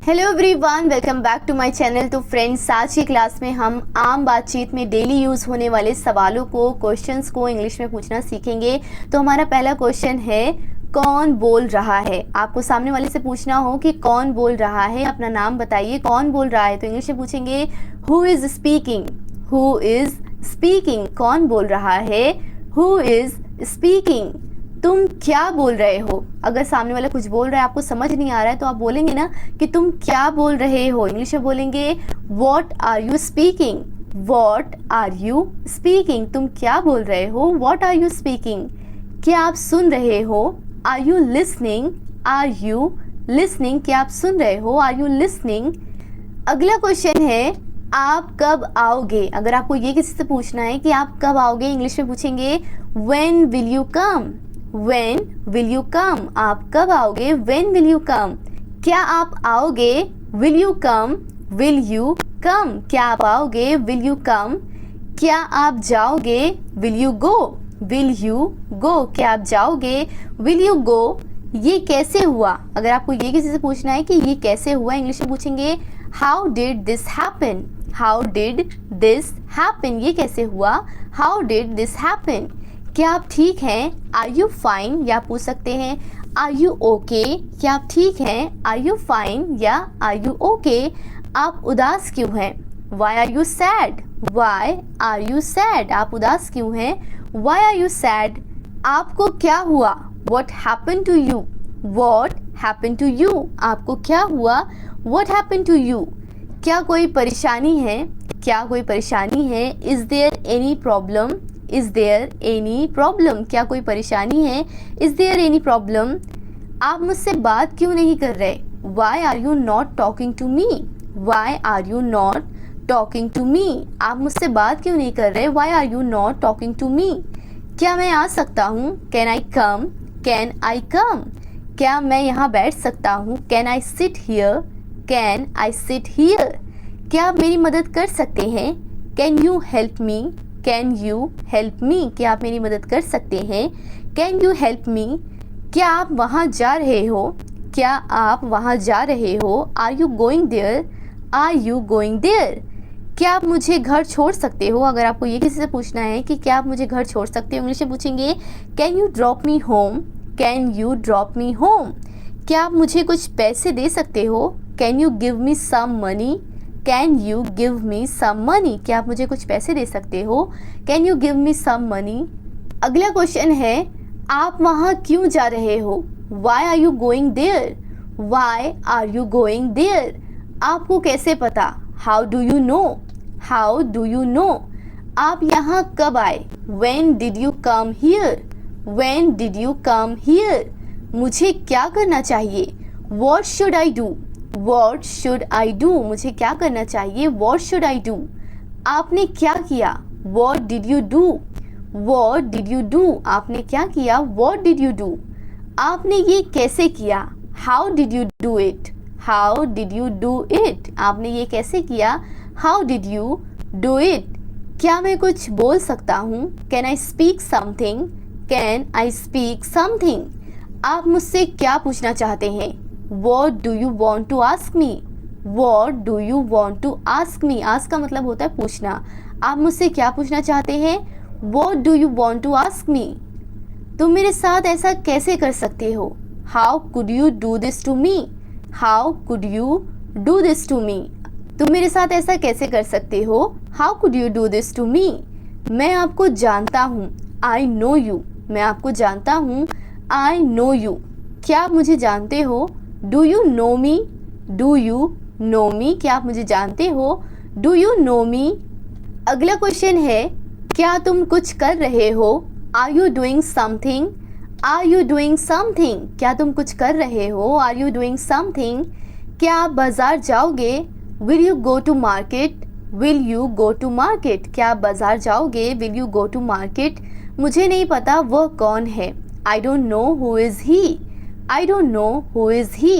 Hello everyone, welcome back to my channel. तो friends, आज की क्लास में हम आम बातचीत में डेली यूज़ होने वाले सवालों को, क्वेश्चंस को इंग्लिश में पूछना सीखेंगे। तो हमारा पहला क्वेश्चन है, कौन बोल रहा है। आपको सामने वाले से पूछना हो कि कौन बोल रहा है, अपना नाम बताइए, कौन बोल रहा है। तो इंग्लिश में पूछेंगे who is speaking, who is speaking, कौन बोल रहा है, हु इज़ स्पीकिंग। तुम क्या बोल रहे हो। अगर सामने वाला कुछ बोल रहा है, आपको समझ नहीं आ रहा है, तो आप बोलेंगे ना कि तुम क्या बोल रहे हो। इंग्लिश में बोलेंगे what are you speaking, what are you speaking. तुम क्या बोल रहे हो, व्हाट आर यू स्पीकिंग। क्या आप सुन रहे हो, are you listening, are you listening. क्या आप सुन रहे हो, आर यू लिसनिंग। अगला क्वेश्चन है, आप कब आओगे। अगर आपको ये किसी से पूछना है कि आप कब आओगे, इंग्लिश में पूछेंगे when will you come, When will you come? आप कब आओगे, When will you come? क्या आप आओगे, Will you come? Will you come? क्या आप आओगे, Will you come? क्या आप जाओगे, Will you go? Will you go? क्या आप जाओगे, Will you go? ये कैसे हुआ। अगर आपको ये किसी से पूछना है कि ये कैसे हुआ, इंग्लिश में पूछेंगे How did this happen? How did this happen? ये कैसे हुआ, How did this happen? क्या आप ठीक हैं, आर यू फाइन। या पूछ सकते हैं आर यू ओके, क्या आप ठीक हैं, आर यू फाइन या आर यू ओके। आप उदास क्यों हैं, why are you sad, why are you sad. आप उदास क्यों हैं, वाई आर यू सैड। आपको क्या हुआ, what happen to you, what happen to you. आपको क्या हुआ, वॉट हैपन टू यू। क्या कोई परेशानी है, क्या कोई परेशानी है, is there any problem, is there any problem. क्या कोई परेशानी है, इज़ देयर एनी प्रॉब्लम। आप मुझसे बात क्यों नहीं कर रहे, why are you not talking to me, why are you not talking to me. आप मुझसे बात क्यों नहीं कर रहे, why are you not talking to me. क्या मैं आ सकता हूँ, can I come, can I कम। क्या मैं यहाँ बैठ सकता हूँ, can I sit here, can I sit here. क्या आप मेरी मदद कर सकते हैं, can you help me, can you help me. क्या आप मेरी मदद कर सकते हैं, कैन यू हेल्प मी। क्या आप वहाँ जा रहे हो, क्या आप वहाँ जा रहे हो, are you going there, are you going there. क्या आप मुझे घर छोड़ सकते हो। अगर आपको ये किसी से पूछना है कि क्या आप मुझे घर छोड़ सकते हो, इंग्लिश में पूछेंगे can you drop me home, can you drop me home. क्या आप मुझे कुछ पैसे दे सकते हो, can you give me some money, can you give me some money. क्या आप मुझे कुछ पैसे दे सकते हो, can you give me some money. अगला क्वेश्चन है, आप वहाँ क्यों जा रहे हो, why are you going there, why are you going there. आपको कैसे पता, how do you know, how do you know. आप यहाँ कब आए, when did you come here, when did you come here. मुझे क्या करना चाहिए, what should I do, What should I do? मुझे क्या करना चाहिए, What should I do? आपने क्या किया, What did you do? What did you do? आपने क्या किया, What did you do? आपने ये कैसे किया, How did you do it? How did you do it? आपने ये कैसे किया, How did you do it? क्या मैं कुछ बोल सकता हूँ, Can I speak something? Can I speak something? आप मुझसे क्या पूछना चाहते हैं, What do you want to ask me? What do you want to ask me? Ask का मतलब होता है पूछना। आप मुझसे क्या पूछना चाहते हैं, What do you want to ask me? तुम मेरे साथ ऐसा कैसे कर सकते हो, How could you do this to me? How could you do this to me? तुम मेरे साथ ऐसा कैसे कर सकते हो, How could you do this to me? मैं आपको जानता हूँ, I know you. मैं आपको जानता हूँ, I know you. क्या आप मुझे जानते हो, Do you know me? Do you know me? क्या आप मुझे जानते हो, Do you know me? अगला क्वेश्चन है, क्या तुम कुछ कर रहे हो, Are you doing something? Are you doing something? क्या तुम कुछ कर रहे हो, Are you doing something? क्या आप बाज़ार जाओगे, Will you go to market? Will you go to market? क्या आप बाज़ार जाओगे, Will you go to market? मुझे नहीं पता वह कौन है, I don't know who is he. I don't know who is he.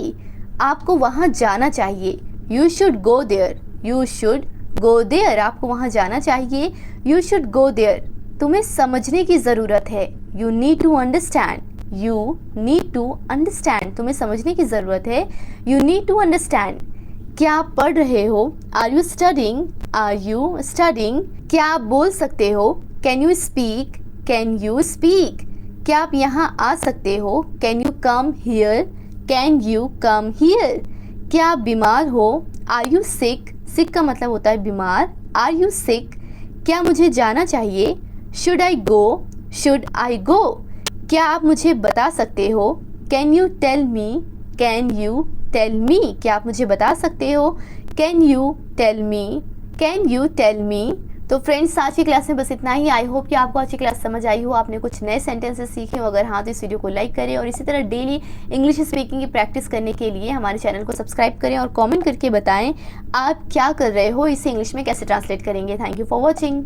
आपको वहाँ जाना चाहिए, You should go there. You should go there. आपको वहाँ जाना चाहिए, You should go there. तुम्हें समझने की ज़रूरत है, You need to understand. You need to understand. तुम्हें समझने की ज़रूरत है, You need to understand. क्या आप पढ़ रहे हो? Are you studying? Are you studying? क्या आप बोल सकते हो? Can you speak? Can you speak? क्या आप यहाँ आ सकते हो? Can you come here? Can you come here? क्या आप बीमार हो? आर यू सिक? सिक का मतलब होता है बीमार। Are you sick? क्या मुझे जाना चाहिए? Should I go? Should I go? क्या आप मुझे बता सकते हो? Can you tell me? Can you tell me? क्या आप मुझे बता सकते हो? Can you tell me? Can you tell me? तो फ्रेंड्स, आज की क्लास में बस इतना ही। आई होप कि आपको आज की क्लास समझ आई हो, आपने कुछ नए सेंटेंसेस सीखे हो। अगर हाँ तो इस वीडियो को लाइक करें और इसी तरह डेली इंग्लिश स्पीकिंग की प्रैक्टिस करने के लिए हमारे चैनल को सब्सक्राइब करें और कमेंट करके बताएं आप क्या कर रहे हो, इसे इंग्लिश में कैसे ट्रांसलेट करेंगे। Thank you for watching.